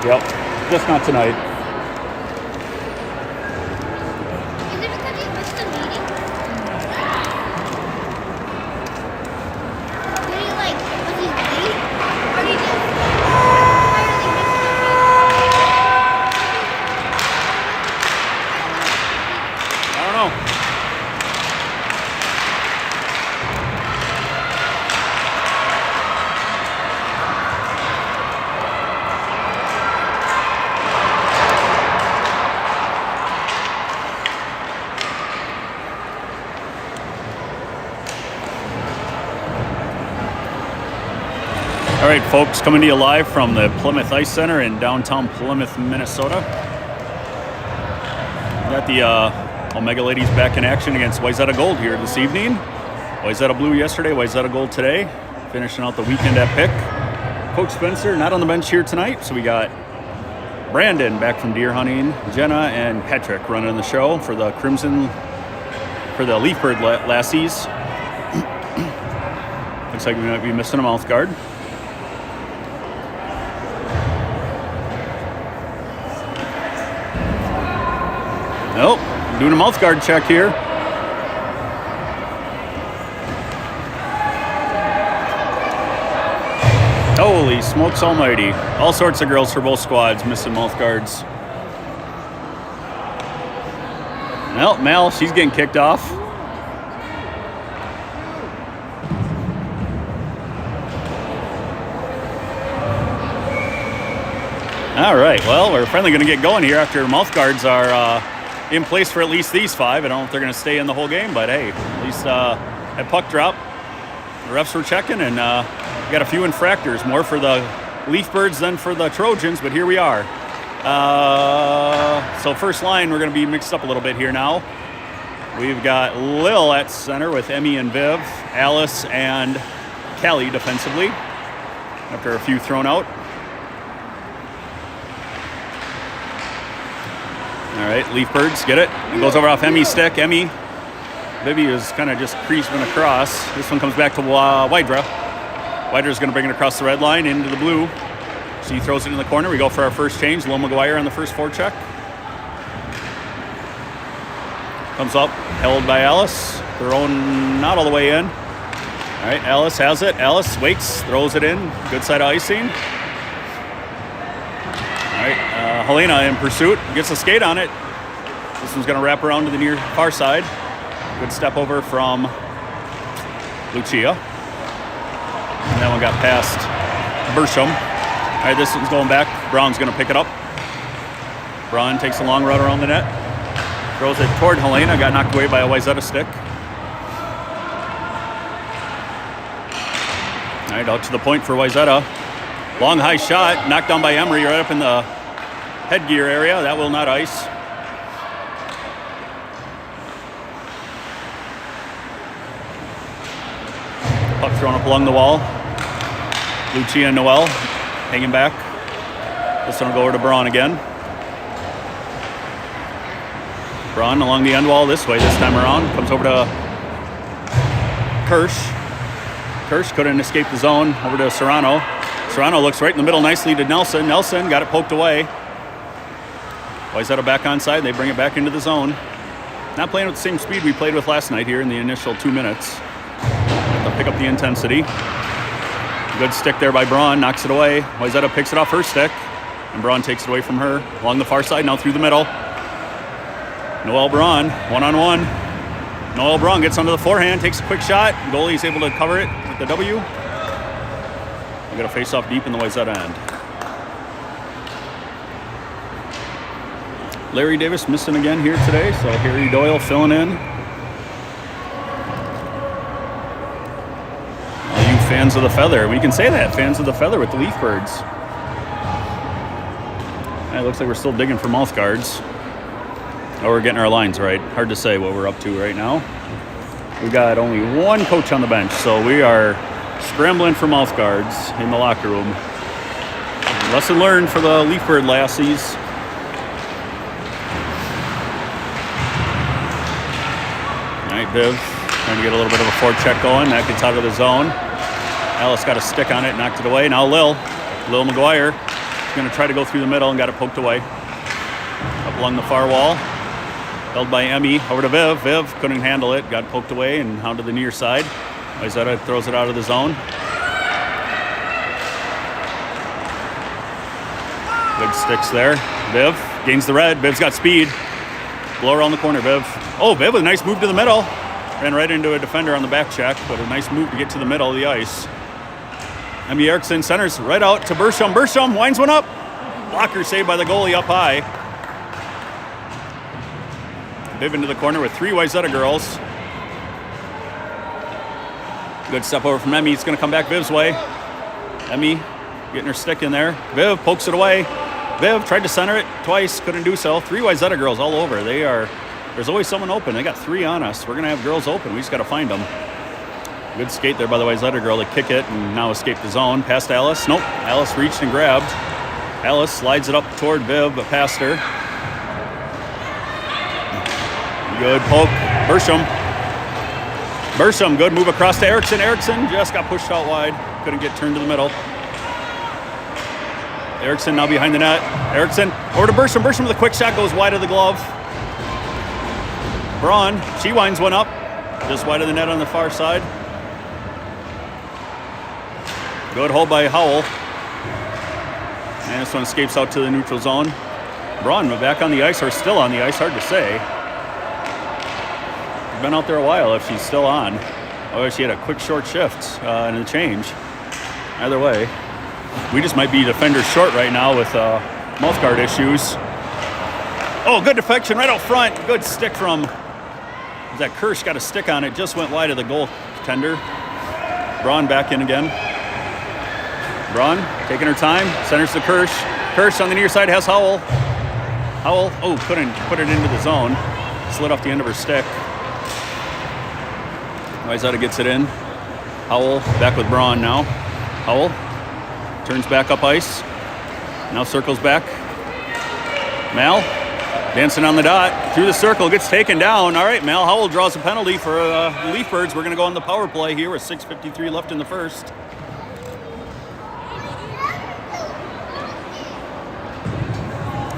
Yep, just not tonight. Is it because he missed the meeting? Did he was he late? Or did he just entirely miss the meeting? I don't know. All right, folks, coming to you live from the Plymouth Ice Center in downtown Plymouth, Minnesota. Got the Omega ladies back in action against Wayzata Gold here this evening. Wayzata Blue yesterday, Wayzata Gold today. Finishing out the weekend at pick. Coach Spencer not on the bench here tonight, so we got Brandon back from deer hunting, Jenna and Patrick running the show for the Crimson, for the Leafbird lassies. Looks like we might be missing a mouth guard. Nope, doing a mouth guard check here. Holy smokes almighty. All sorts of girls for both squads missing mouth guards. Well, Mel, she's getting kicked off. All right, well, we're finally going to get going here after mouth guards are in place for at least these five. I don't know if they're going to stay in the whole game, but hey, at least at puck drop, the refs were checking, and we got a few infractors, more for the Leafbirds than for the Trojans, but here we are. So first line, we're going to be mixed up a little bit here now. We've got Lil at center with Emmy and Viv, Alice and Callie defensively, after a few thrown out. All right, Leafbirds, get it. It goes over off Emmy's stick. Emmy, Vivi is kind of just creasing across. This one comes back to Wydra. Wydra's going to bring it across the red line into the blue. She throws it in the corner. We go for our first change. Lil McGuire on the first forecheck. Comes up, held by Alice. Thrown not all the way in. All right, Alice has it. Alice waits, throws it in. Good side of icing. All right, Helena in pursuit, gets a skate on it. This one's gonna wrap around to the near far side. Good step over from Lucia. And that one got past Bersham. All right, this one's going back. Brown's gonna pick it up. Braun takes a long run around the net. Throws it toward Helena, got knocked away by a Wayzata stick. All right, out to the point for Wayzata. Long high shot, knocked down by Emery right up in the headgear area. That will not ice. Puck thrown up along the wall. Lucia and Noel hanging back. This one will go over to Braun again. Braun along the end wall this way this time around. Comes over to Kirsch. Kirsch couldn't escape the zone. Over to Serrano. Serrano looks right in the middle nicely to Nelson. Nelson got it poked away. Wayzata back on side. They bring it back into the zone. Not playing with the same speed we played with last night here in the initial 2 minutes. They'll pick up the intensity. Good stick there by Braun. Knocks it away. Wayzata picks it off her stick. And Braun takes it away from her. Along the far side, now through the middle. Noel Braun, one-on-one. Noel Braun gets onto the forehand, takes a quick shot. Goalie's able to cover it with the W. We got a face-off deep in the Wayzata end. Larry Davis missing again here today, so Harry Doyle filling in. All you fans of the feather, we can say that, fans of the feather with the Leafbirds. It looks like we're still digging for mouth guards. Oh, we're getting our lines right. Hard to say what we're up to right now. We got only one coach on the bench, so we are scrambling for mouth guards in the locker room. Lesson learned for the Leafbird lassies. All right, Viv trying to get a little bit of a forecheck going. That gets out of the zone. Alice got a stick on it, knocked it away. Now Lil McGuire She's going to try to go through the middle and got it poked away. Up along the far wall. Held by Emmy. Over to Viv. Viv couldn't handle it. Got poked away and hounded the near side. Wayzata throws it out of the zone. Good sticks there. Viv gains the red. Viv's got speed. Blow around the corner, Viv. Oh, Viv with a nice move to the middle. Ran right into a defender on the back check, but a nice move to get to the middle of the ice. Emmy Erickson centers right out to Bersham. Bersham winds one up. Blocker saved by the goalie up high. Viv into the corner with 3 Wayzata girls. Good step over from Emmy. It's going to come back Viv's way. Emmy getting her stick in there. Viv pokes it away. Viv tried to center it twice, couldn't do so. 3 Wayzata girls all over. There's always someone open. They got 3 on us. We're going to have girls open. We just got to find them. Good skate there by the Wayzata girl to kick it and now escape the zone. Past Alice. Nope. Alice reached and grabbed. Alice slides it up toward Viv, but past her. Good poke. Bersham. Bersham, good move across to Erickson. Erickson just got pushed out wide. Couldn't get turned to the middle. Erickson now behind the net. Erickson over to Bersham. Bersham with a quick shot goes wide of the glove. Braun, she winds one up. Just wide of the net on the far side. Good hold by Howell. And this one escapes out to the neutral zone. Braun back on the ice or still on the ice, hard to say. Been out there a while if she's still on. Oh, she had a quick short shift and a change. Either way, we just might be defenders short right now with mouth guard issues. Oh, good deflection right out front. Good stick from that Kirsch, got a stick on it, just went wide of the goaltender. Braun back in again. Braun taking her time, centers to Kirsch. Kirsch on the near side has Howell. Howell, oh, couldn't put it into the zone. Slid off the end of her stick. Wayzata gets it in. Howell back with Braun now. Howell turns back up ice. Now circles back. Mal dancing on the dot. Through the circle, gets taken down. All right, Mal Howell draws a penalty for the Leaf Birds. We're going to go on the power play here with 6:53 left in the first.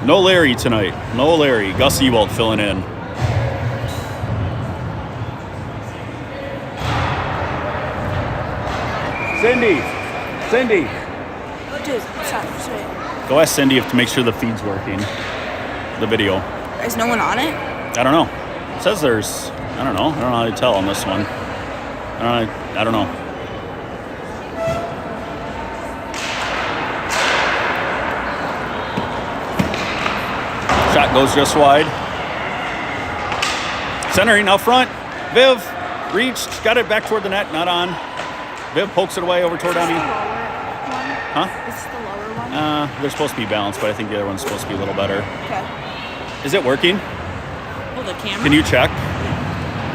No Larry tonight. No Larry. Gus Ewald filling in. Cindy. Oh, dude, sorry. Go ask Cindy to make sure the feed's working. The video. Is no one on it? I don't know. It says there's. I don't know how to tell on this one. I don't know. Shot goes just wide. Centering out front. Viv reached, got it back toward the net, not on. Viv pokes it away over toward Emmy. Huh? Is this the lower one? They're supposed to be balanced, but I think the other one's supposed to be a little better. Okay. Is it working? Oh, the camera? Can you check?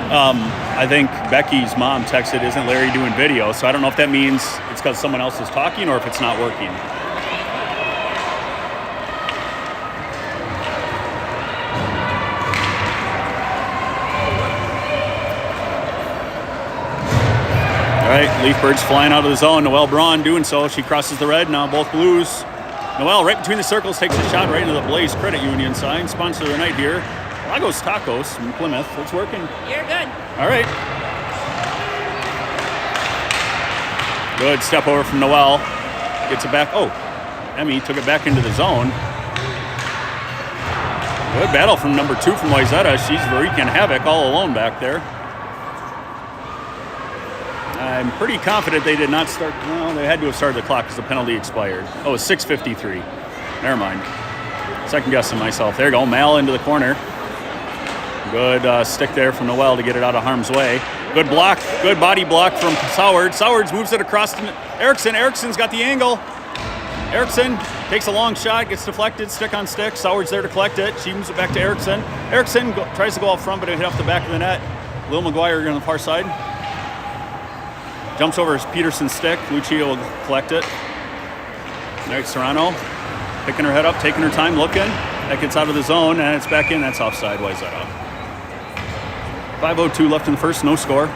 I think Becky's mom texted, isn't Larry doing video? So I don't know if that means it's because someone else is talking or if it's not working. All right, Leaf Birds flying out of the zone. Noelle Braun doing so. She crosses the red, now both blues. Noelle right between the circles takes a shot right into the Blaze Credit Union sign. Sponsor of the night here. Lagos Tacos in Plymouth. It's working. You're good. All right. Good step over from Noelle. Gets it back. Oh, Emmy took it back into the zone. Good battle from number 2 from Wayzata. She's wreaking havoc all alone back there. I'm pretty confident they did not start. Well, they had to have started the clock because the penalty expired. Oh, it's 6:53. Never mind. Second guessing myself. There you go. Mal into the corner. Good stick there from Noelle to get it out of harm's way. Good block. Good body block from Soward. Soward moves it across to Erickson. Erickson's got the angle. Erickson takes a long shot, gets deflected, stick on stick. Soward's there to collect it. She moves it back to Erickson. Erickson tries to go out front, but it hit off the back of the net. Lil McGuire on the far side. Jumps over Peterson's stick. Lucia will collect it. All right, Serrano picking her head up, taking her time, looking. That gets out of the zone, and it's back in. That's offside. Wayzata. 5:02 left in the first. No score.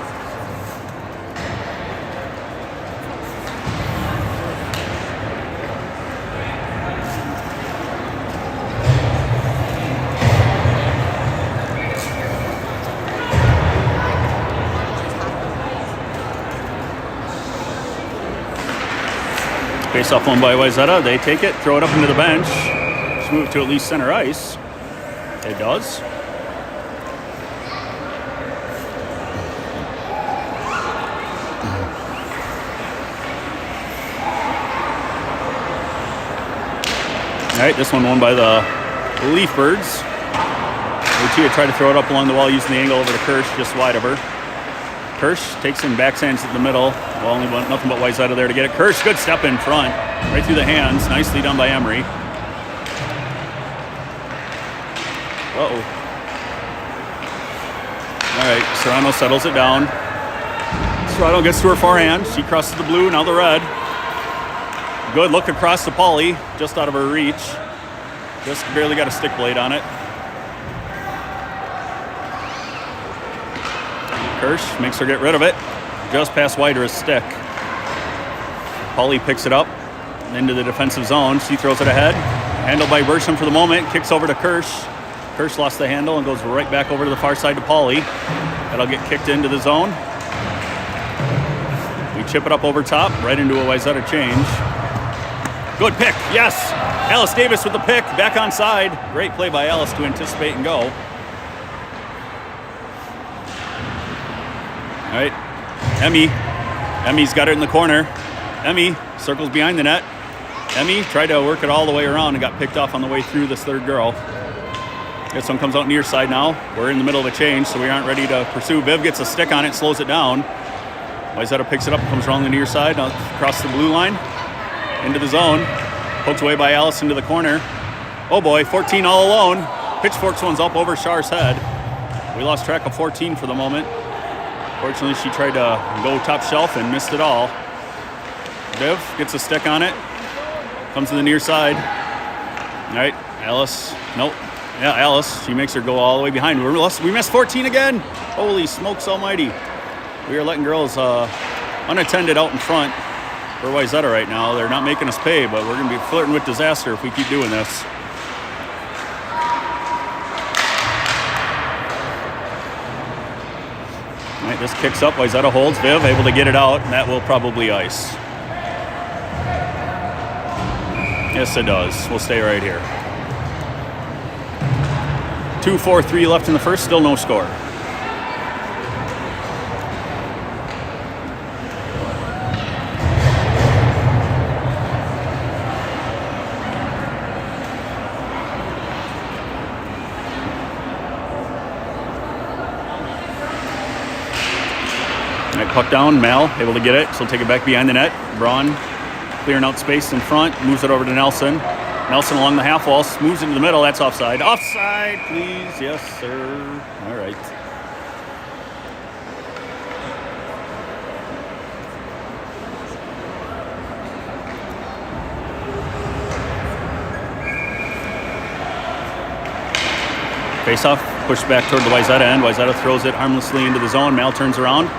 Face off one by Wayzata. They take it, throw it up into the bench. Just move it to at least center ice. It does. All right, this one won by the Leaf Birds. Lucia tried to throw it up along the wall using the angle over to Kirsch, just wide of her. Kirsch takes him, backhands at the middle. Well, only nothing but Wayzata there to get it. Kirsch, good step in front, right through the hands. Nicely done by Emery. Uh-oh. All right, Serrano settles it down. Serrano gets to her forehand. She crosses the blue, now the red. Good look across to Pauly, just out of her reach. Just barely got a stick blade on it. Kirsch makes her get rid of it. Just past wide of his stick. Pauly picks it up into the defensive zone. She throws it ahead. Handled by Bersham for the moment. Kicks over to Kirsch. Kirsch lost the handle and goes right back over to the far side to Pauly. That'll get kicked into the zone. We chip it up over top, right into a Wayzata change. Good pick, yes! Alice Davis with the pick, back on side. Great play by Alice to anticipate and go. All right, Emmy's got it in the corner. Emmy circles behind the net. Emmy tried to work it all the way around and got picked off on the way through this third girl. This one comes out near side now. We're in the middle of a change, so we aren't ready to pursue. Viv gets a stick on it, slows it down. Wayzata picks it up, comes around the near side, across the blue line, into the zone. Poked away by Alice into the corner. Oh boy, 14 all alone. Pitchforks one's up over Char's head. We lost track of 14 for the moment. Fortunately, she tried to go top shelf and missed it all. Viv gets a stick on it. Comes to the near side. All right, Alice. Nope. Yeah, Alice. She makes her go all the way behind. We missed 14 again. Holy smokes almighty. We are letting girls unattended out in front for Wayzata right now. They're not making us pay, but we're going to be flirting with disaster if we keep doing this. All right, this kicks up. Wayzata holds. Viv able to get it out, and that will probably ice. Yes, it does. We'll stay right here. 2-4-3 left in the first. Still no score. Puck down, Mal able to get it. She'll take it back behind the net. Braun clearing out space in front, moves it over to Nelson. Nelson along the half wall, moves into the middle. That's offside. Offside, please. Yes, sir. All right. Face off, pushed back toward the Wayzata end. Wayzata throws it harmlessly into the zone. Mal turns around.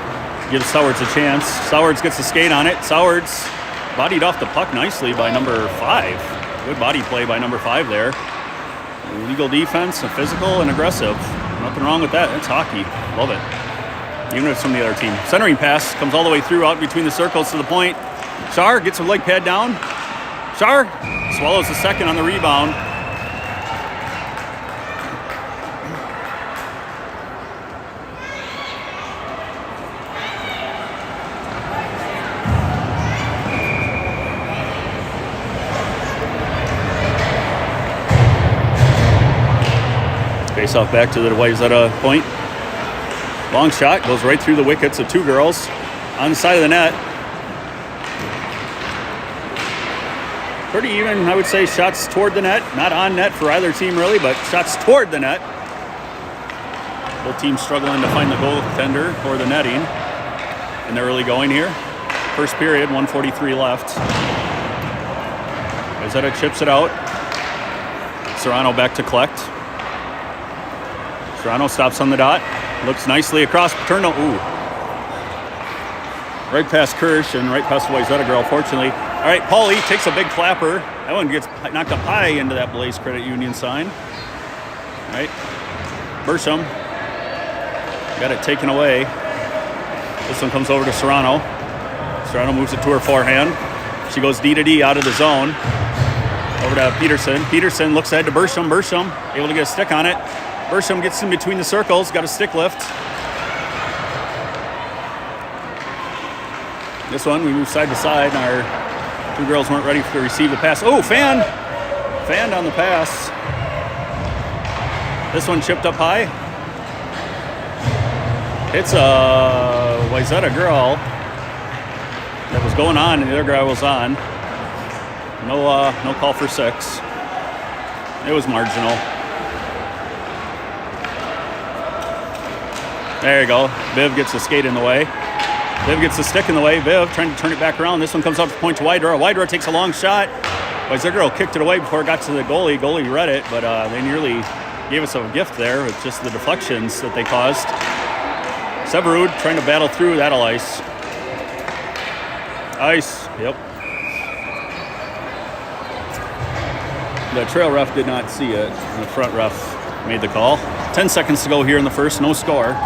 Gives Sowards a chance. Sowards gets the skate on it. Sowards bodied off the puck nicely by number 5. Good body play by number 5 there. Legal defense, physical and aggressive. Nothing wrong with that. That's hockey. Love it. Even if it's from the other team. Centering pass comes all the way through, out between the circles to the point. Char gets her leg pad down. Char swallows the second on the rebound. Face off back to the Wayzata point. Long shot goes right through the wickets of two girls on the side of the net. Pretty even, I would say, shots toward the net. Not on net for either team really, but shots toward the net. Both teams struggling to find the goaltender or the netting in the early going here. First period, 1:43 left. Wayzata chips it out. Serrano back to collect. Serrano stops on the dot. Looks nicely across. Paterno. Ooh. Right past Kirsch and right past the Wayzata girl, fortunately. All right, Pauly takes a big clapper. That one gets knocked up high into that Blaze Credit Union sign. All right. Bersham got it taken away. This one comes over to Serrano. Serrano moves it to her forehand. She goes D to D out of the zone. Over to Peterson. Peterson looks ahead to Bersham. Bersham able to get a stick on it. Bersham gets in between the circles, got a stick lift. This one, we move side to side, and our two girls weren't ready to receive the pass. Oh, Fan! Fanned on the pass. This one chipped up high. It's a Wayzata girl that was going on, and the other guy was on. No call for 6. It was marginal. There you go. Viv gets the skate in the way. Viv gets the stick in the way. Viv trying to turn it back around. This one comes up to point to Wydra. Wydra takes a long shot. Wayzata girl kicked it away before it got to the goalie. Goalie read it, but they nearly gave us a gift there with just the deflections that they caused. Severud trying to battle through. That'll ice. Ice. Yep. The trail ref did not see it. The front ref made the call. 10 seconds to go here in the first. No score.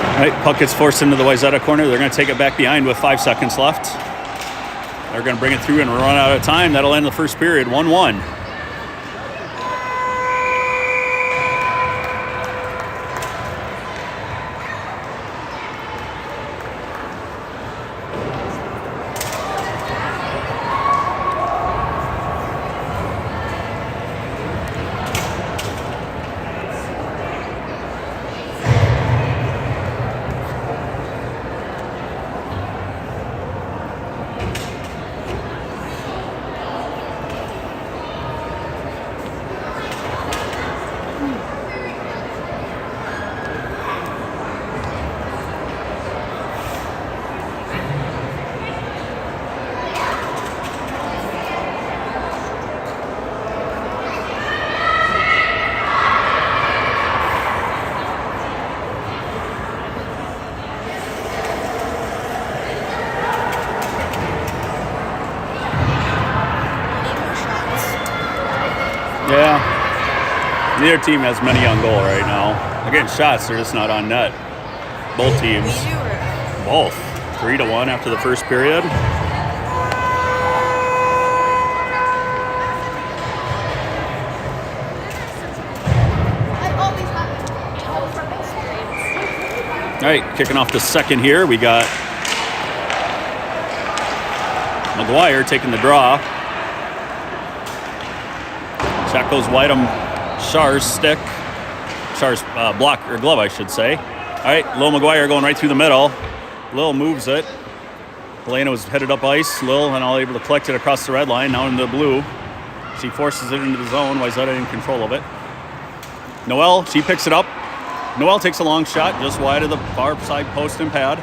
All right, puck gets forced into the Wayzata corner. They're going to take it back behind with 5 seconds left. They're going to bring it through and run out of time. That'll end the first period, 1-1. Yeah. Neither team has many on goal right now. They're getting shots, they're just not on net. Both teams. Both. 3-1 after the first period. All right, kicking off the second here. We got McGuire taking the draw. Shot goes wide on Shar's stick. Shar's block, or glove, I should say. All right, Lil McGuire going right through the middle. Lil moves it. Helena was headed up ice. Lil and all able to collect it across the red line, now in the blue. She forces it into the zone. Wayzata in control of it. Noelle, she picks it up. Noelle takes a long shot just wide of the far side post and pad.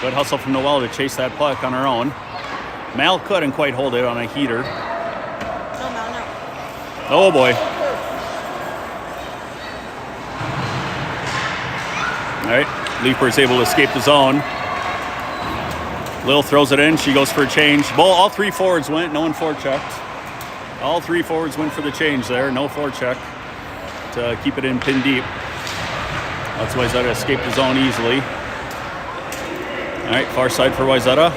Good hustle from Noelle to chase that puck on her own. Mal couldn't quite hold it on a heater. Oh boy. All right, Leaper's able to escape the zone. Lil throws it in, she goes for a change. All 3 forwards went, no one forechecked. All 3 forwards went for the change there, no forecheck to keep it in pin deep. That's Wayzata escaped the zone easily. All right, far side for Wayzata.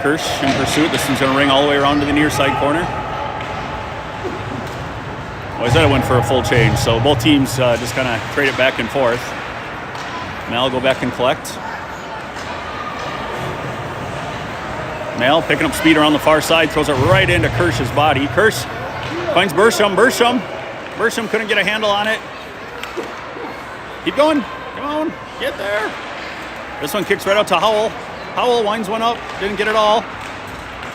Kirsch in pursuit, this one's gonna ring all the way around to the near side corner. Wayzata went for a full change, so both teams just kind of trade it back and forth. Mal go back and collect. Mal picking up speed around the far side, throws it right into Kirsch's body. Kirsch finds Bersham. Bersham couldn't get a handle on it. Keep going. Come on, get there. This one kicks right out to Howell. Howell winds one up, didn't get it all.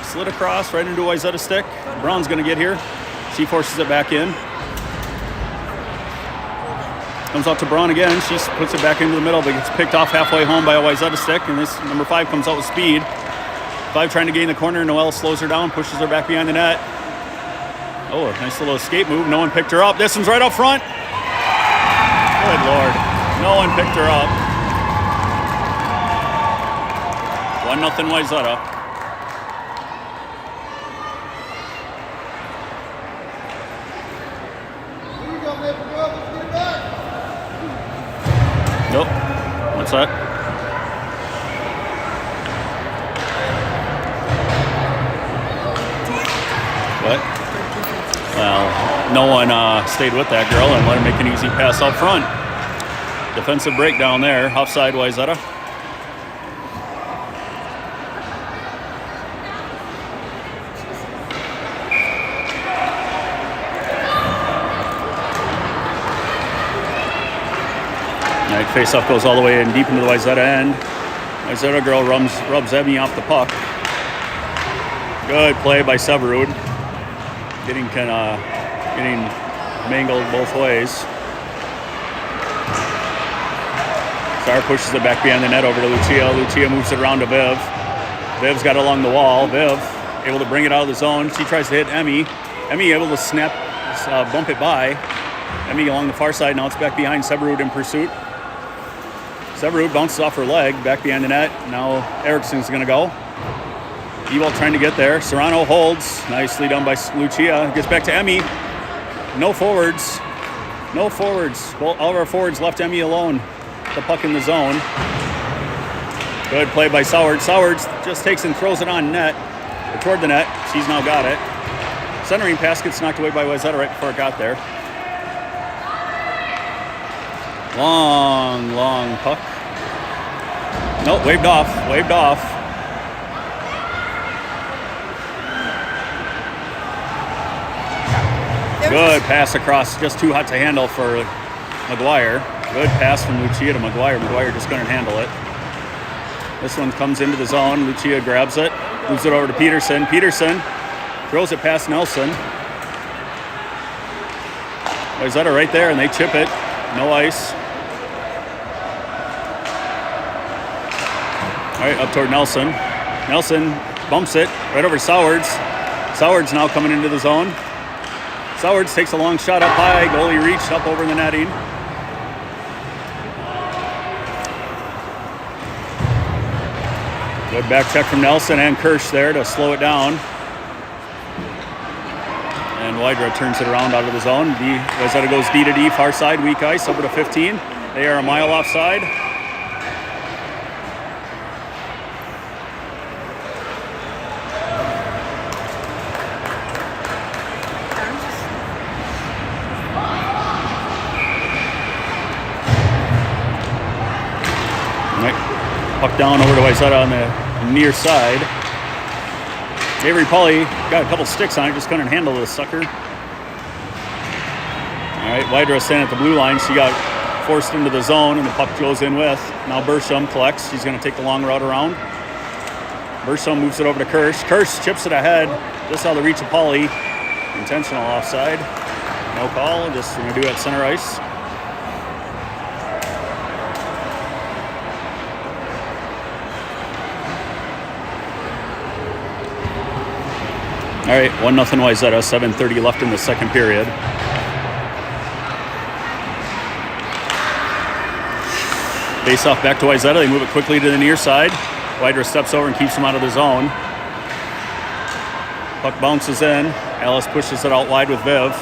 Slid across right into Wayzata's stick. Brown's gonna get here. She forces it back in. Comes out to Braun again. She puts it back into the middle, but gets picked off halfway home by a Wayzata stick. And this number 5 comes out with speed. 5 trying to gain the corner. Noelle slows her down, pushes her back behind the net. Oh, a nice little escape move. No one picked her up. This one's right up front. Good Lord. No one picked her up. 1-0 Wayzata. Nope. What's that? What? Well, no one stayed with that girl and let her make an easy pass up front. Defensive breakdown there. Offside, Wayzata. All right, face-off goes all the way in deep into the Wayzata end. Wayzata girl rubs Emmy off the puck. Good play by Severud. Getting mangled both ways. Star pushes it back behind the net over to Lucia. Lucia moves it around to Viv. Viv's got it along the wall. Viv able to bring it out of the zone. She tries to hit Emmy. Emmy able to bump it by. Emmy along the far side. Now it's back behind Severud in pursuit. Severud bounces off her leg, back behind the net. Now Ericsson's going to go. Ewald trying to get there. Serrano holds. Nicely done by Lucia. Gets back to Emmy. No forwards. No forwards. Well, all of our forwards left Emmy alone. The puck in the zone. Good play by Soward. Soward just takes and throws it on net. Or toward the net. She's now got it. Centering pass gets knocked away by Wayzata right before it got there. Long puck. Nope, waved off. Waved off. Good pass across, just too hot to handle for McGuire. Good pass from Lucia to McGuire. McGuire just couldn't handle it. This one comes into the zone. Lucia grabs it, moves it over to Peterson. Peterson throws it past Nelson. Wayzata right there, and they chip it. No ice. All right, up toward Nelson. Nelson bumps it right over Sowards. Sowards now coming into the zone. Sowards takes a long shot up high. Goalie reached up over the netting. Good back check from Nelson and Kirsch there to slow it down. And Wydra turns it around out of the zone. Wayzata goes D to D, far side, weak ice, over to 15. They are a mile offside. Puck down over to Wayzata on the near side. Avery Pauly got a couple sticks on it, just couldn't handle this sucker. All right, Wydra standing at the blue line. She got forced into the zone, and the puck goes in with. Now Bersham collects. She's going to take the long route around. Bersham moves it over to Kirsch. Kirsch chips it ahead, just out of the reach of Pauly. Intentional offside. No call, just going to do it at center ice. All right, 1-0 Wayzata, 7:30 left in the second period. Face off back to Wayzata. They move it quickly to the near side. Wydra steps over and keeps him out of the zone. Puck bounces in. Ellis pushes it out wide with Viv.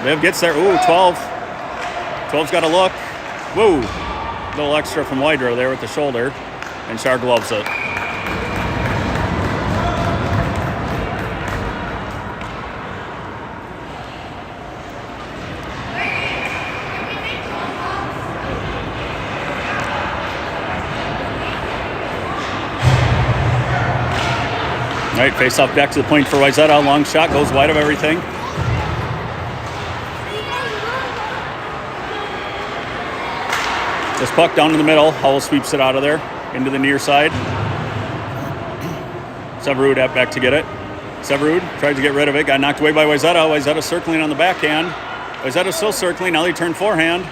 Viv gets there. Ooh, 12. 12's got a look. Woo. Little extra from Wydra there with the shoulder. And Char gloves it. All right, face off back to the point for Wayzata. Long shot, goes wide of everything. This puck down in the middle. Howell sweeps it out of there into the near side. Severud back to get it. Severud tried to get rid of it. Got knocked away by Wayzata. Wayzata circling on the backhand. Wayzata still circling. Now they turn forehand.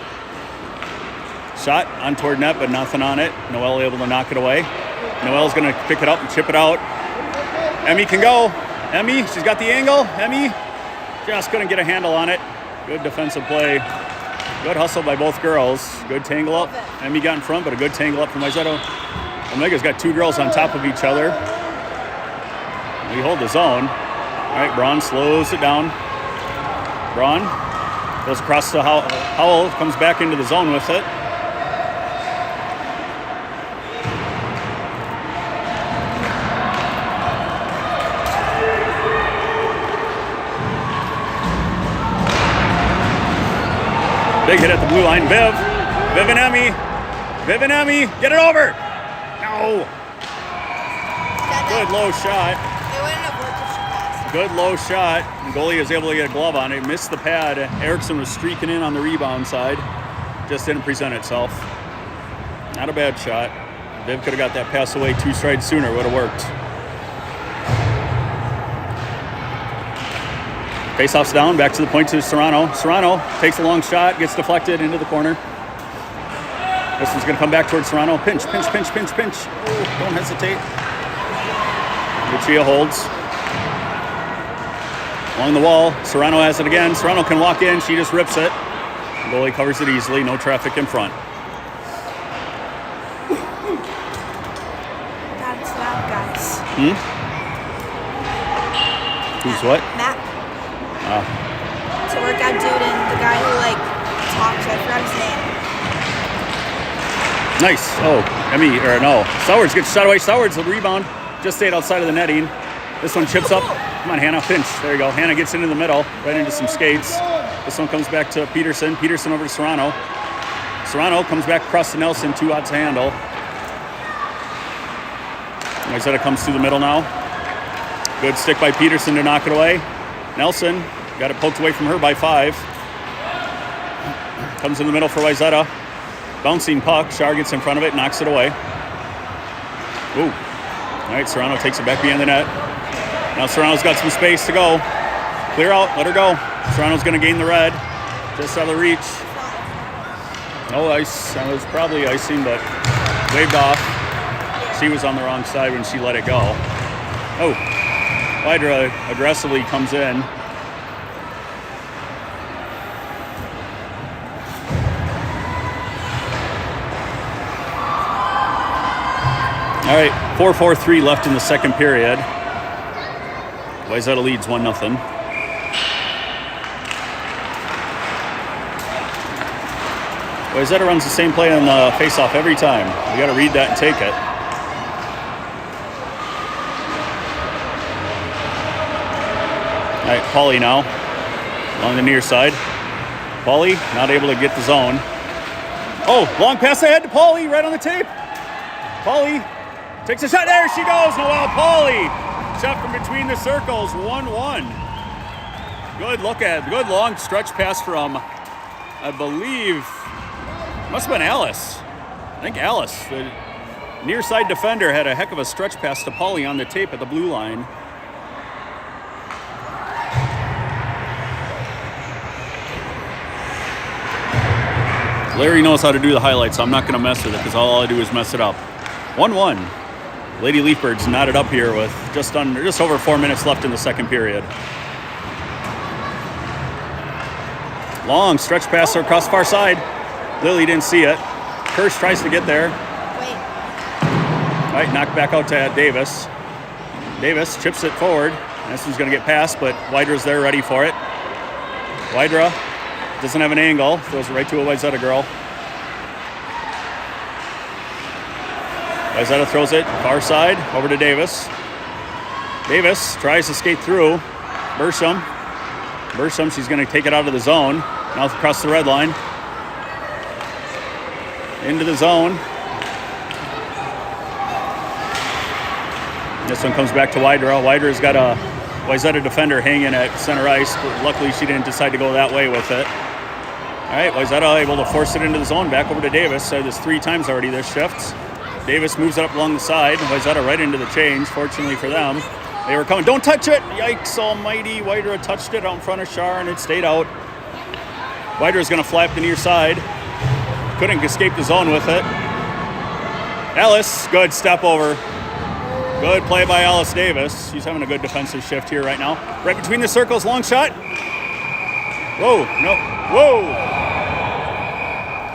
Shot on toward net, but nothing on it. Noel able to knock it away. Noel's going to pick it up and chip it out. Emmy can go. Emmy, she's got the angle. Emmy just couldn't get a handle on it. Good defensive play. Good hustle by both girls. Good tangle up. Emmy got in front, but a good tangle up from Wayzata. Omega's got two girls on top of each other. We hold the zone. All right, Braun slows it down. Braun Goes across to Howell, comes back into the zone with it. Big hit at the blue line. Viv and Emmy. Viv and Emmy, get it over. No. Good low shot. It wouldn't have worked if she passed. Good low shot. The goalie is able to get a glove on it. Missed the pad. Erickson was streaking in on the rebound side. Just didn't present itself. Not a bad shot. Viv could have got that pass away 2 strides sooner. Would have worked. Face-off's down. Back to the point to Serrano. Serrano takes a long shot. Gets deflected into the corner. This one's going to come back towards Serrano. Pinch. Oh, don't hesitate. Lucia holds. Along the wall, Serrano has it again. Serrano can walk in. She just rips it. The goalie covers it easily. No traffic in front. That's that, guys. Who's what? Matt. It's a workout dude and the guy who, like, talks. I forgot his name. Nice. Oh, Sowards gets shot away. Sowards, the rebound. Just stayed outside of the netting. This one chips up. Come on, Hannah. Pinch. There you go. Hannah gets into the middle, right into some skates. This one comes back to Peterson. Peterson over to Serrano. Serrano comes back across to Nelson. 2 out to handle. Wayzata comes through the middle now. Good stick by Peterson to knock it away. Nelson got it poked away from her by 5. Comes in the middle for Wayzata. Bouncing puck. Shar gets in front of it, knocks it away. Ooh. All right, Serrano takes it back behind the net. Now Serrano's got some space to go. Clear out, let her go. Serrano's going to gain the red. Just out of reach. No ice. That was probably icing, but waved off. She was on the wrong side when she let it go. Oh, Hydra aggressively comes in. All right, 4:43 left in the second period. Wayzata leads 1-0. Wayzata runs the same play on the face-off every time. We got to read that and take it. All right, Pauly now along the near side. Pauly not able to get the zone. Oh, long pass ahead to Pauly, right on the tape. Pauly takes a shot. There she goes. Noelle Pauly. Shot from between the circles. 1-1. Good long stretch pass from, I believe, must have been Alice. I think Alice. The near side defender had a heck of a stretch pass to Pauly on the tape at the blue line. Larry knows how to do the highlights, so I'm not going to mess with it because all I do is mess it up. 1-1. Lady Leafbirds knotted up here with just over 4 minutes left in the second period. Long stretch pass across the far side. Lily didn't see it. Kirsch tries to get there. Wait. All right, knocked back out to Davis. Davis chips it forward. This one's going to get past, but Wydra's there ready for it. Wydra doesn't have an angle. Throws it right to a Wayzata girl. Wayzata throws it far side over to Davis. Davis tries to skate through. Bersham, she's going to take it out of the zone. Now across the red line. Into the zone. This one comes back to Wydra. Wydra's got a Wayzata defender hanging at center ice. But luckily, she didn't decide to go that way with it. All right, Wayzata able to force it into the zone. Back over to Davis. So there's 3 times already this shift. Davis moves it up along the side. Wayzata right into the change. Fortunately for them, they were coming. Don't touch it! Yikes almighty. Wydra touched it out in front of Shar and it stayed out. Wydra's going to flap the near side. Couldn't escape the zone with it. Alice, good step over. Good play by Alice Davis. She's having a good defensive shift here right now. Right between the circles, long shot. Whoa, no,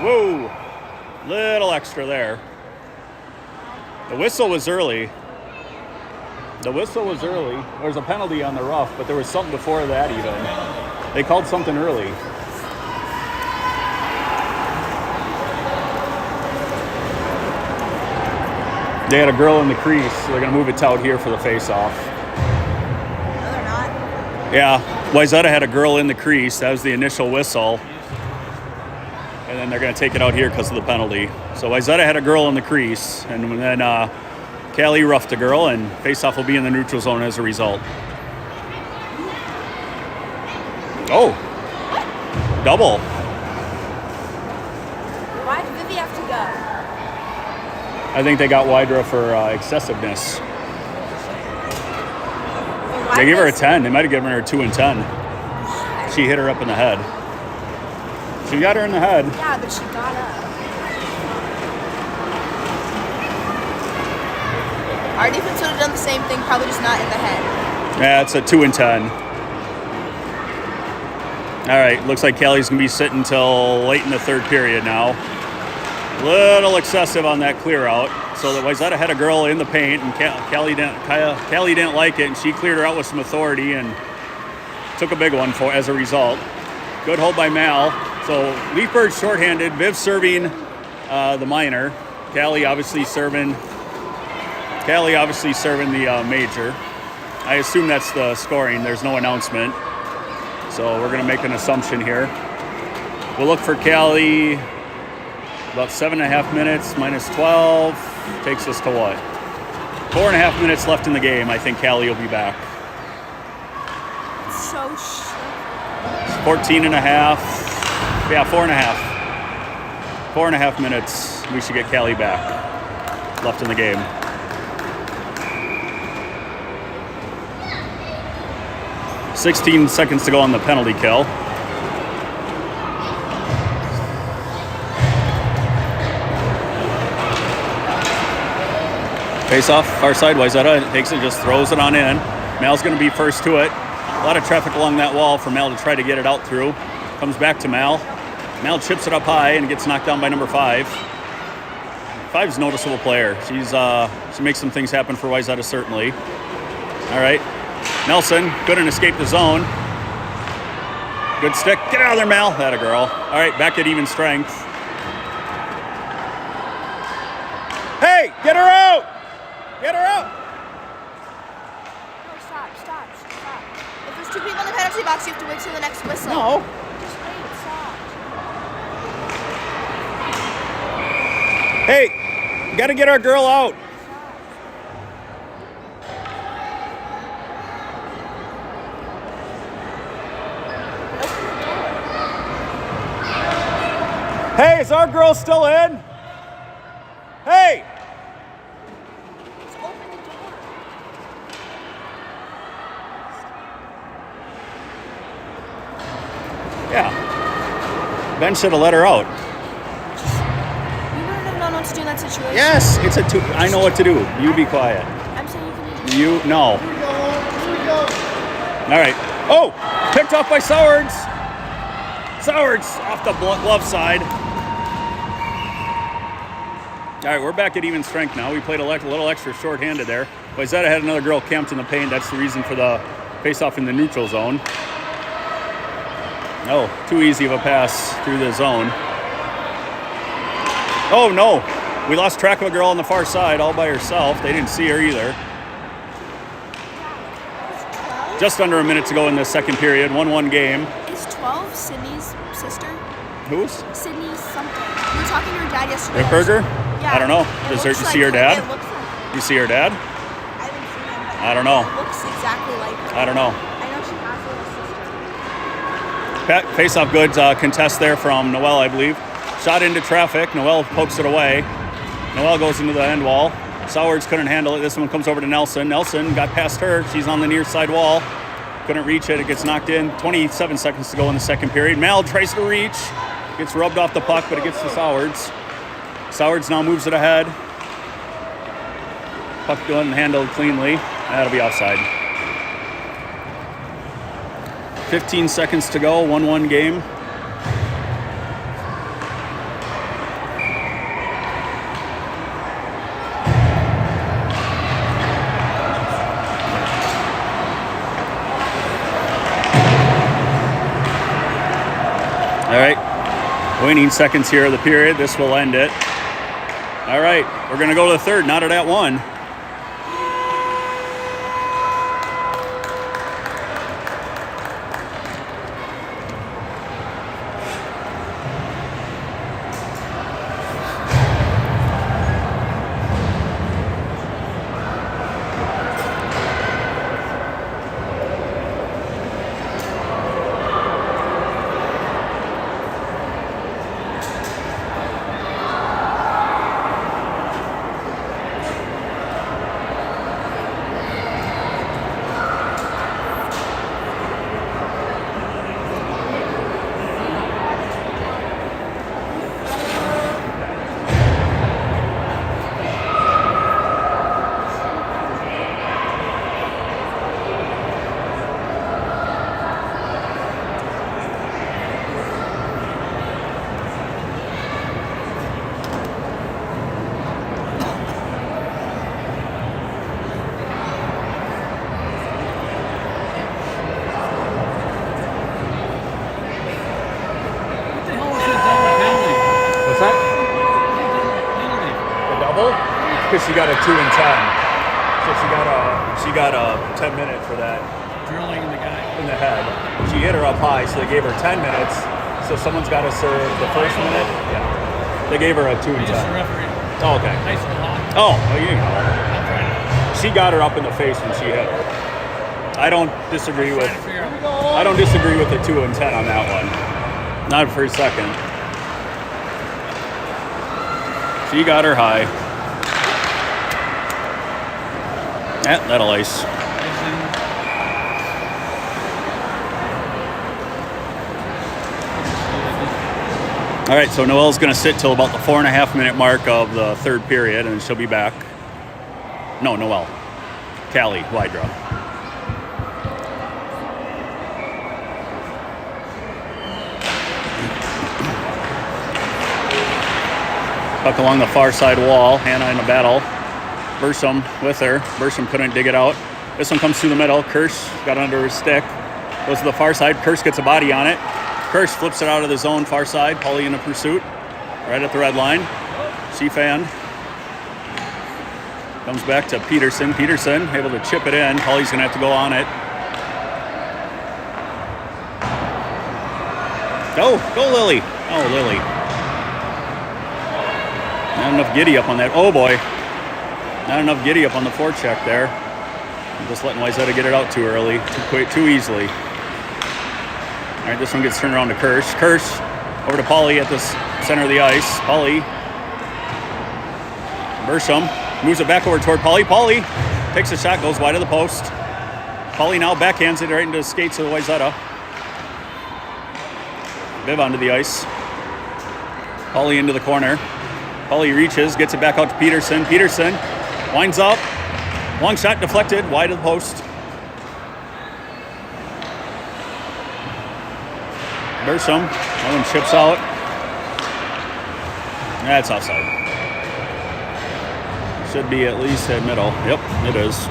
whoa. Little extra there. The whistle was early. There was a penalty on the rough, but there was something before that even. They called something early. They had a girl in the crease, so they're going to move it out here for the face-off. No, they're not. Yeah, Wayzata had a girl in the crease. That was the initial whistle. And then they're going to take it out here because of the penalty. So Wayzata had a girl in the crease, and then Callie roughed a girl, and face-off will be in the neutral zone as a result. Oh, double. Why did Vivi have to go? I think they got Wydra for excessiveness. They gave her a 10. They might have given her a 2 and 10. She hit her up in the head. She got her in the head. Yeah, but she got up. Our defense would have done the same thing, probably just not in the head. Yeah, it's a 2 and 10. All right, looks like Callie's going to be sitting till late in the third period now. A little excessive on that clear out. So the Wayzata had a girl in the paint, and Callie didn't like it, and she cleared her out with some authority and took a big one for as a result. Good hold by Mal. So Leafbird's shorthanded. Viv serving the minor. Callie obviously serving the major. I assume that's the scoring. There's no announcement. So we're going to make an assumption here. We'll look for Callie. About 7.5 minutes minus 12 takes us to what? 4.5 minutes left in the game. I think Callie will be back. So 14 and a half. Yeah, 4.5. 4.5 minutes. We should get Callie back. Left in the game. $16 seconds to go on the penalty kill. Face off, far side, Wayzata takes it, just throws it on in. Mal's going to be first to it. A lot of traffic along that wall for Mal to try to get it out through. Comes back to Mal. Mal chips it up high and gets knocked down by number 5. 5's a noticeable player. She makes some things happen for Wayzata, certainly. All right. Nelson couldn't escape the zone. Good stick. Get out of there, Mal. That a girl. All right, back at even strength. Hey, get her out! Get her out! No, stop. If there's 2 people in the penalty box, you have to wait till the next whistle. No. Just wait, stop. Hey, you gotta get our girl out. Hey, is our girl still in? Hey! Just open the door. Yeah. Ben should have let her out. You wouldn't have known what to do in that situation. Yes, it's a 2. I know what to do. You be quiet. I'm saying you can do You, no. Here we go. All right. Oh, picked off by Sowards. Sowards off the glove side. All right, we're back at even strength now. We played a little extra short-handed there. Wayzata had another girl camped in the paint. That's the reason for the face-off in the neutral zone. Oh, too easy of a pass through the zone. Oh, no. We lost track of a girl on the far side all by herself. They didn't see her either. Just under a minute to go in the second period. 1-1 game. Is 12 Sydney's sister? Who's? Sydney something. We were talking to her dad yesterday. Ripberger? Yeah. I don't know. It Does her, looks you see her like- dad? It looks like, You see her dad? I haven't seen him, but I don't know. it looks exactly like her. I don't know. I know she has a little sister. Face-off goods contest there from Noel, I believe. Shot into traffic. Noel pokes it away. Noel goes into the end wall. Sowards couldn't handle it. This one comes over to Nelson. Nelson got past her. She's on the near side wall. Couldn't reach it. It gets knocked in. 27 seconds to go in the second period. Mal tries to reach. Gets rubbed off the puck, but it gets to Sowards. Sowards now moves it ahead. Puck done handled cleanly. That'll be offside. 15 seconds to go. 1-1 game. All right, waning seconds here of the period. This will end it. All right, we're going to go to the third, not at that one. Because she got a 2 and 10, so she got a 10-minute for that. Drilling the guy in the head. She hit her up high, so they gave her 10 minutes. So someone's got to serve the first minute. Yeah, they gave her a 2 and 10. Just a referee. Oh, okay. Nice lot. Oh, well, you know. I'm trying to. She got her up in the face when she hit her. I don't disagree with. Trying to figure out. I don't disagree with the 2 and 10 on that one. Not for a second. She got her high. That'll ice. All right, so Noelle's going to sit till about the 4.5-minute mark of the third period, and she'll be back. No, Noelle. Callie, wide draw. Puck along the far side wall. Hannah in a battle. Bursham with her. Bursham couldn't dig it out. This one comes through the middle. Kirsch got under his stick. Goes to the far side. Kirsch gets a body on it. Kirsch flips it out of the zone far side. Paulie in the pursuit. Right at the red line. She fanned. Comes back to Peterson. Peterson able to chip it in. Paulie's going to have to go on it. Go Lily. Oh, Lily. Not enough giddy up on that. Oh, boy. Not enough giddy up on the forecheck there. I'm just letting Wayzata get it out too early, too easily. All right, this one gets turned around to Kirsch. Kirsch over to Paulie at the center of the ice. Paulie. Bursham moves it back over toward Paulie. Paulie takes a shot, goes wide of the post. Paulie now backhands it right into the skates of the Wayzata. Viv onto the ice. Paulie into the corner. Paulie reaches, gets it back out to Peterson. Peterson winds up. Long shot deflected, wide of the post. Bursham, that one chips out. That's offside. Should be at least at middle. Yep, it is.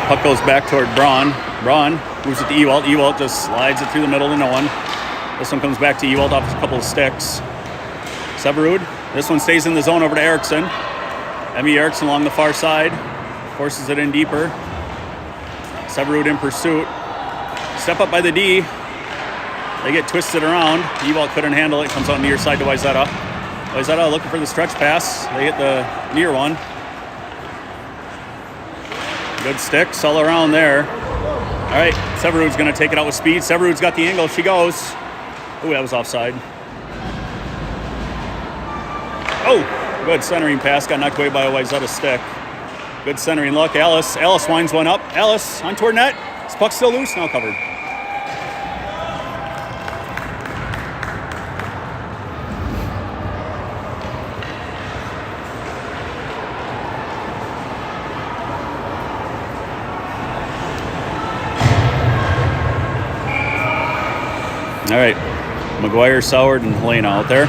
Puck goes back toward Braun. Braun moves it to Ewald. Ewald just slides it through the middle to no one. This one comes back to Ewald off a couple of sticks. Severud. This one stays in the zone over to Eriksson. Emmy Eriksson along the far side. Forces it in deeper. Severud in pursuit. Step up by the D. They get twisted around. Ewald couldn't handle it. Comes out near side to Wayzata. Wayzata looking for the stretch pass. They hit the near one. Good sticks all around there. All right, Severud's going to take it out with speed. Severud's got the angle. She goes. Oh, that was offside. Oh, good centering pass. Got knocked away by a Wayzata stick. Good centering look. Alice winds one up. Alice on toward net. This puck's still loose. Now covered. All right, McGuire, Soward, and Helena out there.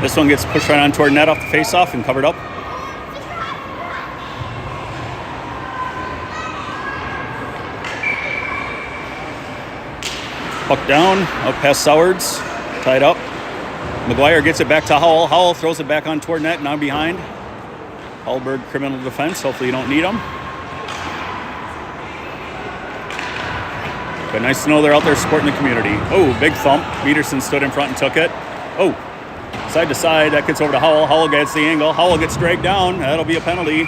This one gets pushed right on toward net off the face-off and covered up. Puck down, out past Sowards, tied up. McGuire gets it back to Howell. Howell throws it back on toward net, now behind. Hallberg criminal defense, hopefully you don't need them. But nice to know they're out there supporting the community. Oh, big thump. Peterson stood in front and took it. Oh, side to side, that gets over to Howell. Howell gets the angle. Howell gets dragged down. That'll be a penalty.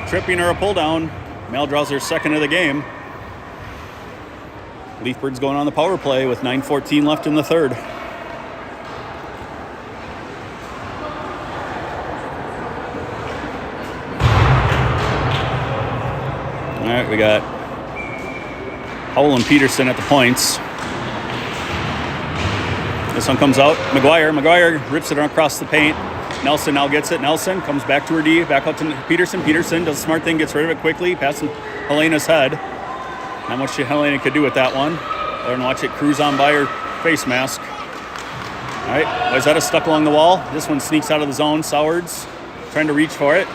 Tripping or a pull down. Maldraws their second of the game. Leafbirds going on the power play with 9:14 left in the third. All right, we got Howell and Peterson at the points. This one comes out. McGuire rips it across the paint. Nelson now gets it. Nelson comes back to her D, back out to Peterson. Peterson does a smart thing, gets rid of it quickly, passing Helena's head. Not much Helena could do with that one. Let her watch it cruise on by her face mask. All right, Wayzata stuck along the wall. This one sneaks out of the zone. Sowards trying to reach for it.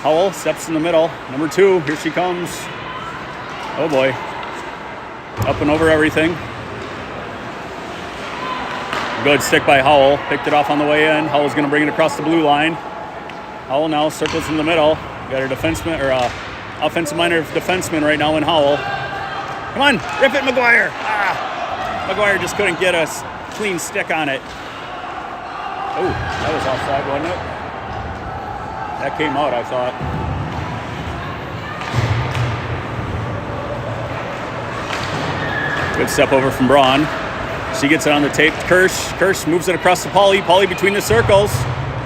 Howell steps in the middle. Number 2, here she comes. Oh boy. Up and over everything. Good stick by Howell. Picked it off on the way in. Howell's going to bring it across the blue line. Howell now circles in the middle. Got her defenseman, or offensive-minded defenseman right now in Howell. Come on, rip it, McGuire. McGuire just couldn't get a clean stick on it. Oh, that was offside, wasn't it? That came out, I thought. Good step over from Braun. She gets it on the tape. Kirsch moves it across to Pauly. Pauly between the circles,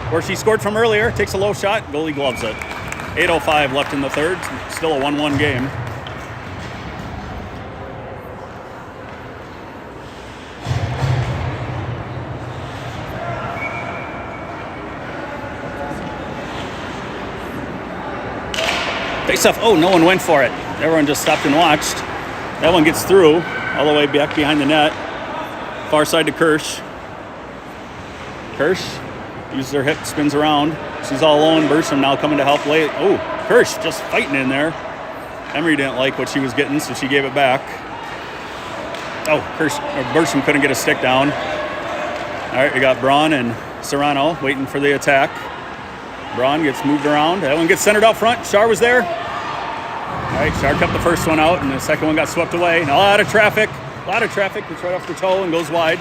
where she scored from earlier. Takes a low shot. Goalie gloves it. 8:05 left in the third. Still a 1-1 game. Face off. Oh, no one went for it. Everyone just stopped and watched. That one gets through all the way back behind the net. Far side to Kirsch. Kirsch uses her hip, spins around. She's all alone. Bersham now coming to help late. Oh, Kirsch just fighting in there. Emery didn't like what she was getting, so she gave it back. Oh, Bersham couldn't get a stick down. All right, we got Braun and Serrano waiting for the attack. Braun gets moved around. That one gets centered out front. Shar was there. All right, Shar kept the first one out, and the second one got swept away. And a lot of traffic. It's right off the toe and goes wide.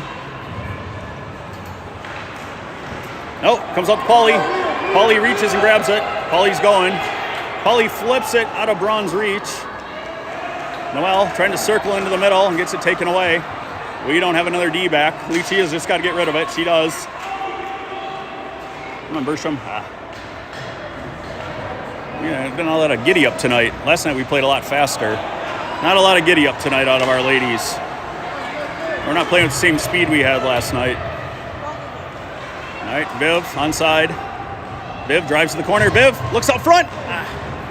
Oh, comes up to Pauly. Pauly reaches and grabs it. Pauly's going. Pauly flips it out of Braun's reach. Noel trying to circle into the middle and gets it taken away. We don't have another D back. Lucia's just got to get rid of it. She does. Come on, Bersham. Yeah, been a lot of giddy up tonight. Last night we played a lot faster. Not a lot of giddy up tonight out of our ladies. We're not playing with the same speed we had last night. All right, Viv onside. Viv drives to the corner. Viv looks up front.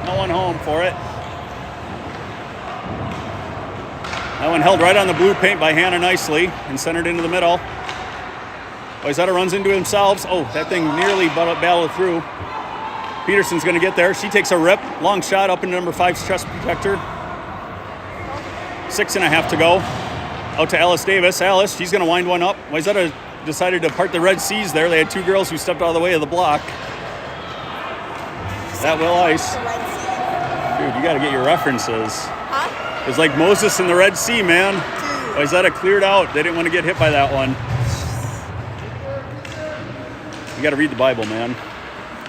No one home for it. That one held right on the blue paint by Hannah nicely and centered into the middle. Wayzata runs into themselves. Oh, that thing nearly battled through. Peterson's going to get there. She takes a rip. Long shot up into number 5's chest protector. 6.5 to go. Out to Alice Davis. Alice, she's going to wind one up. Wayzata decided to part the Red Seas there. They had 2 girls who stepped out of the way of the block. That will ice. Dude, you got to get your references. Huh? It's like Moses in the Red Sea, man. Wayzata cleared out. They didn't want to get hit by that one. You got to read the Bible, man.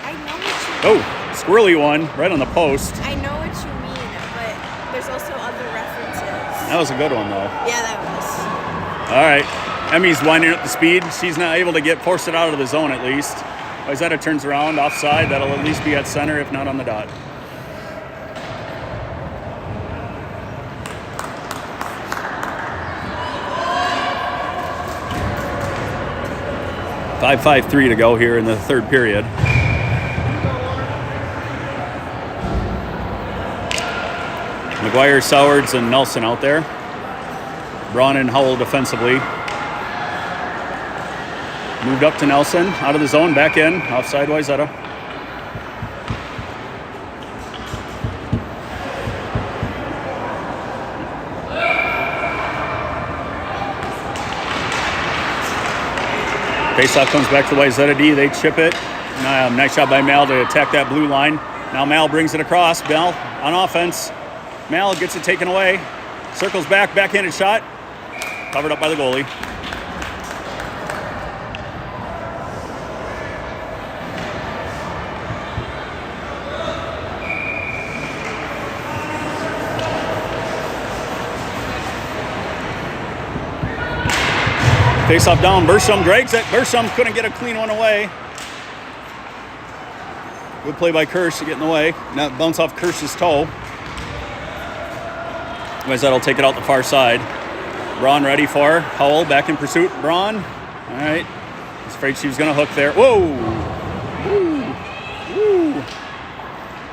I know what you Oh, squirrely one right on the post. I know what you mean, but there's also other references. That was a good one, though. Yeah, that was. All right. Emmy's winding up the speed. She's not able to force it out of the zone, at least. Wayzata turns around, offside. That'll at least be at center, if not on the dot. .553 to go here in the third period. McGuire, Sowards, and Nelson out there. Braun and Howell defensively. Moved up to Nelson, out of the zone, back in, offside Wayzata. Faceoff comes back to Wayzata D. They chip it. Nice shot by Mal to attack that blue line. Now Mal brings it across. Mal on offense. Mal gets it taken away. Circles back, backhanded shot. Covered up by the goalie. Face off down, Bersham drags it. Bersham couldn't get a clean one away. Good play by Kirsch to get in the way. Now bounce off Kirsch's toe. Wayzata will take it out the far side. Braun ready for Howell, back in pursuit. Braun, all right. I was afraid she was gonna hook there. Whoa! Woo! Woo!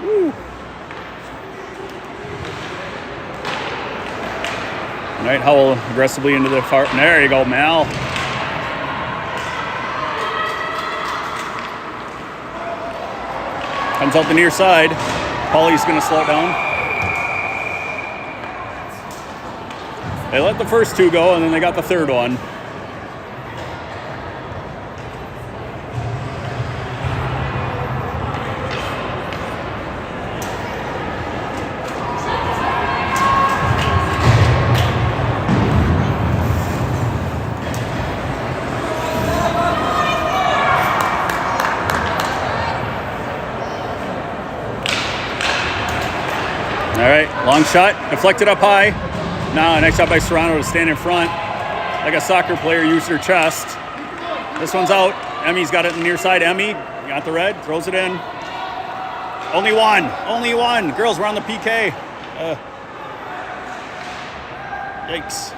Woo! All right, Howell aggressively into the far. There you go, Mal. Comes out the near side. Paulie's going to slow it down. They let the first two go, and then they got the third one. All right, long shot, deflected up high. Now, nice shot by Serrano to stand in front. Like a soccer player, used her chest. This one's out. Emmy's got it in the near side. Emmy got the red, throws it in. Only one. Girls, we're on the PK. Yikes.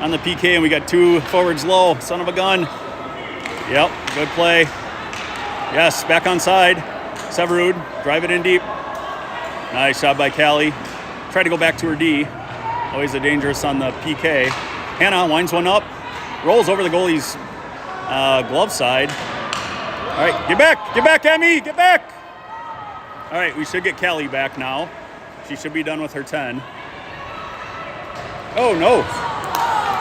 On the PK, and we got two forwards low. Son of a gun. Yep, good play. Yes, back on side. Severud, drive it in deep. Nice shot by Callie. Tried to go back to her D. Always a dangerous on the PK. Hannah winds one up. Rolls over the goalie's glove side. All right, get back, Emmy, get back. All right, we should get Callie back now. She should be done with her 10. Oh, no.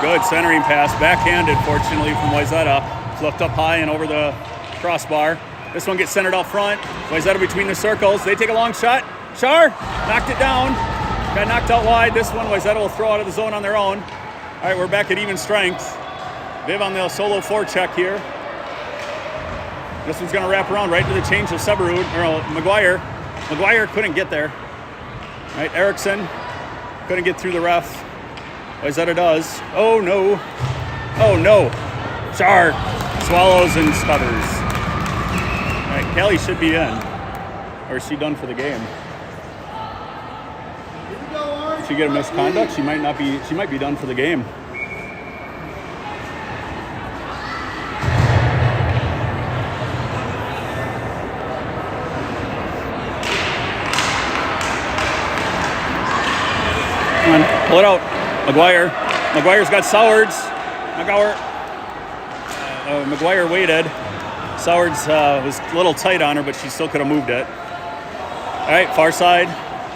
Good centering pass, backhanded, fortunately, from Wayzata. Flipped up high and over the crossbar. This one gets centered out front. Wayzata between the circles. They take a long shot. Char knocked it down. Got knocked out wide. This one, Wayzata will throw out of the zone on their own. All right, we're back at even strength. Viv on the solo forecheck here. This one's going to wrap around right to the change of Severud, or McGuire. McGuire couldn't get there. All right, Erickson couldn't get through the ref. Wayzata does. Oh, no. Oh, no. Char swallows and stutters. All right, Callie should be in. Or is she done for the game? If she get a misconduct, she might be done for the game. Come on, pull it out. McGuire's got Sowards. McGuire waited. Sowards was a little tight on her, but she still could have moved it. All right, far side.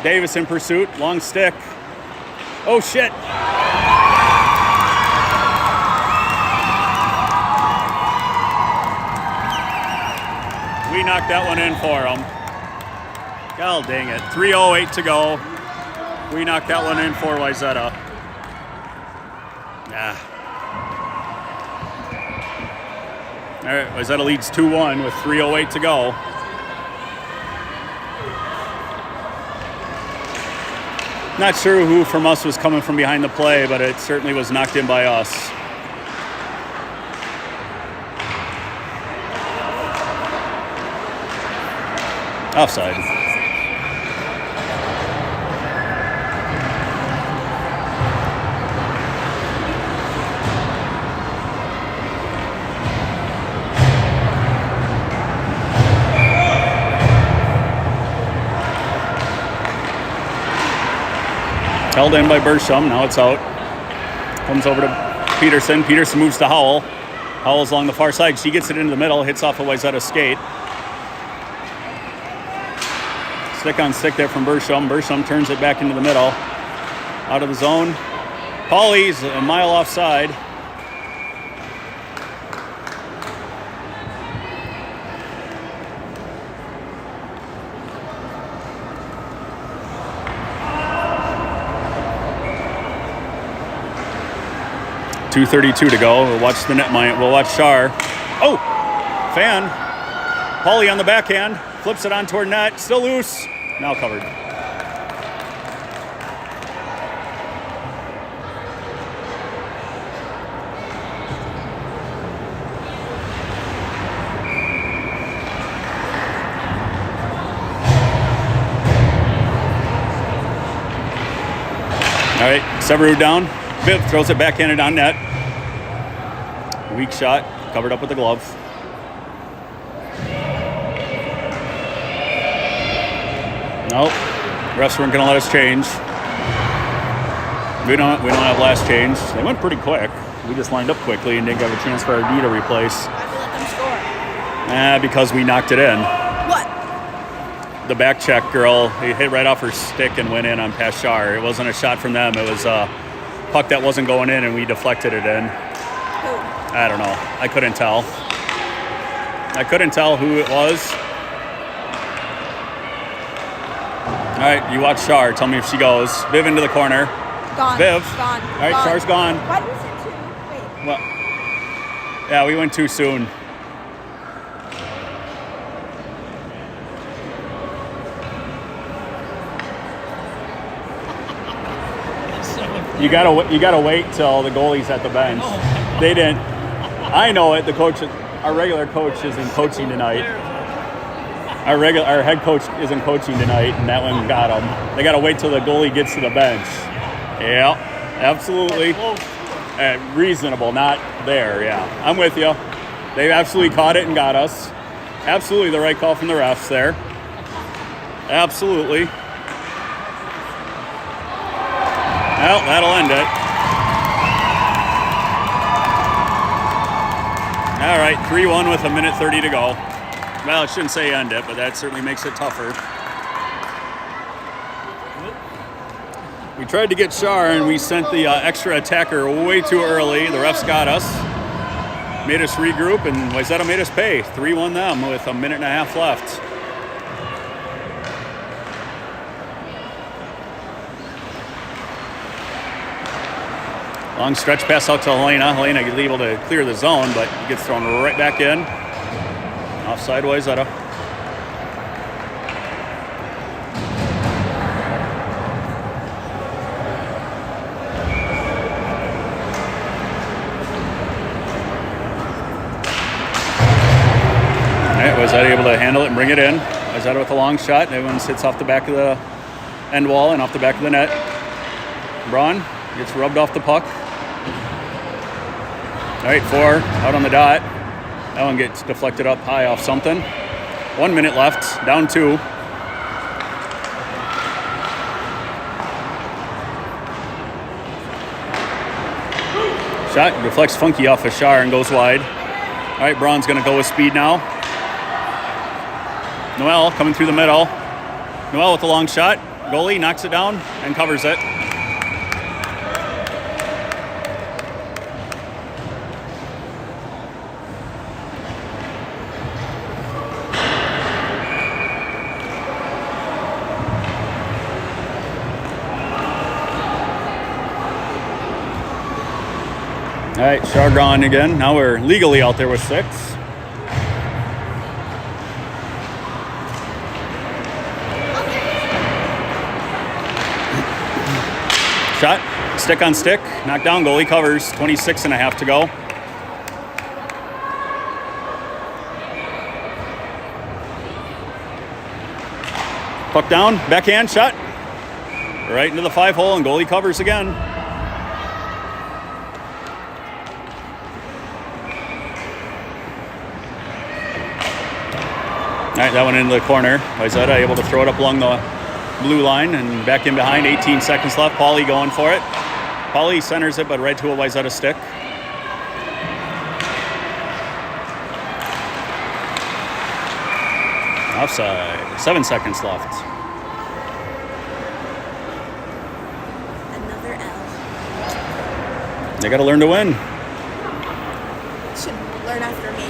Davis in pursuit. Long stick. Oh, shit. We knocked that one in for him. God dang it. 3:08 to go. We knocked that one in for Wayzata. All right, Wayzata leads 2-1 with 3:08 to go. Not sure who from us was coming from behind the play, but it certainly was knocked in by us. Offside. Held in by Bersham. Now it's out. Comes over to Peterson. Peterson moves to Howell. Howell's along the far side. She gets it into the middle, hits off a Wayzata skate. Stick on stick there from Bersham. Bersham turns it back into the middle. Out of the zone. Paulie's a mile offside. .232 to go. We'll watch the net mine. We'll watch Shar. Oh! Fan. Paulie on the backhand. Flips it on toward net. Still loose. Now covered. All right, Severud down. Viv throws it backhanded on net. Weak shot, covered up with the glove. Nope, refs weren't gonna let us change. We don't have last change. They went pretty quick. We just lined up quickly and didn't have a chance for our D to replace. Why'd we let them score? Because we knocked it in. What? The back check girl, he hit right off her stick and went in on past Shar. It wasn't a shot from them. It was a puck that wasn't going in and we deflected it in. Who? I don't know. I couldn't tell. I couldn't tell who it was. All right, you watch Shar. Tell me if she goes. Viv into the corner. Gone. Viv. Gone. All right, gone. Shar's gone. Why did we say two? Wait. Well, yeah, we went too soon. You gotta wait till the goalie's at the bench. They didn't. I know it. The coach, our regular coach, isn't coaching tonight. Our head coach isn't coaching tonight, and that one got them. They gotta wait till the goalie gets to the bench. Yeah, absolutely. Reasonable, not there. Yeah, I'm with you. They absolutely caught it and got us. Absolutely the right call from the refs there. Absolutely. Well, that'll end it. All right, 3-1 with 1:30 to go. Well, I shouldn't say end it, but that certainly makes it tougher. We tried to get Shar, and we sent the extra attacker way too early. The refs got us, made us regroup, and Wayzata made us pay. 3-1 them with 1.5 minutes left. Long stretch pass out to Helena. Helena is able to clear the zone, but gets thrown right back in. Offside Wayzata. All right, Wayzata able to handle it and bring it in. Wayzata with a long shot. Everyone sits off the back of the end wall and off the back of the net. Braun gets rubbed off the puck. All right, 4 out on the dot. That one gets deflected up high off something. 1 minute left, down 2. Shot deflects funky off of Shar and goes wide. All right, Braun's gonna go with speed now. Noel coming through the middle. Noel with a long shot. Goalie knocks it down and covers it. All right, Shar gone again. Now we're legally out there with 6. Shot, stick on stick, knocked down, goalie covers, 26.5 to go. Puck down, backhand shot, right into the 5-hole, and goalie covers again. All right, that one into the corner. Wayzata able to throw it up along the blue line and back in behind. 18 seconds left. Paulie going for it. Paulie centers it, but right to a Wayzata stick. Offside. 7 seconds left. Another L. They got to learn to win. Should learn after me.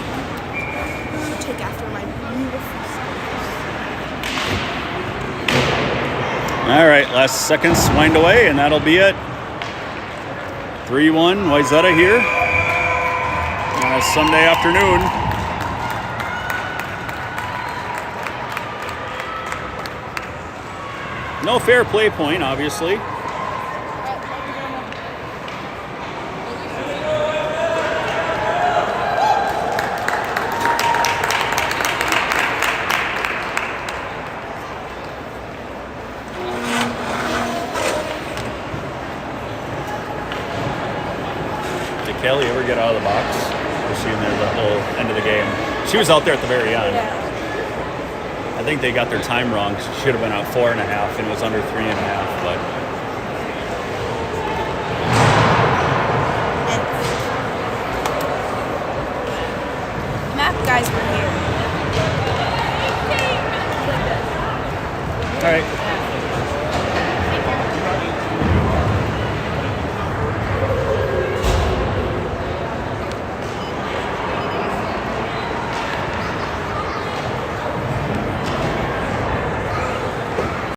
Should take after my beautiful son. All right, last seconds wind away, and that'll be it. 3-1 Wayzata here on a Sunday afternoon. No fair play point, obviously. Did Kelly ever get out of the box? Was she in there the whole end of the game? She was out there at the very end. I think they got their time wrong. She should have been out 4.5 and it was under 3.5, but